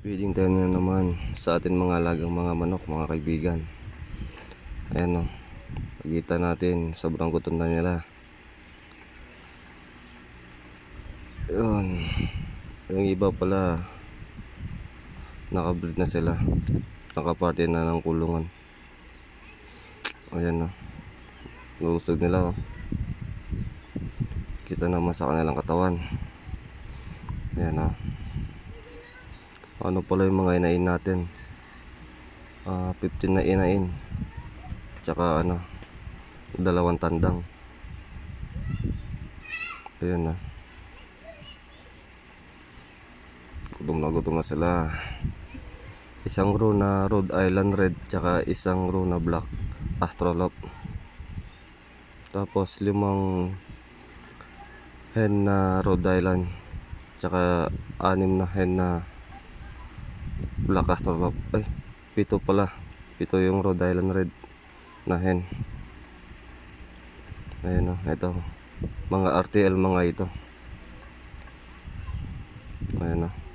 Feeding time na naman sa atin mga alagang mga manok, mga kaibigan. Ayan o, pagkita natin, sobrang gutom na nila. Yun, yung iba pala nakabreed na sila, nakaparte na ng kulungan. Ayan o, lusog nila o. Kita naman sa kanilang katawan. Ayan o. Ano pala yung mga inain natin, 15 na inain, tsaka ano, 2 tandang. Ayan na, gutom na sila. Isang row na Rhode Island Red, tsaka isang row na Black Astrolop. Tapos 5 hen na Rhode Island, tsaka 6 na hen na Black Astrolop. Ay, 7 pala, 7 yung Rhode Island Red na hen. Ayan o, ito mga RTL mga ito. Ayan o.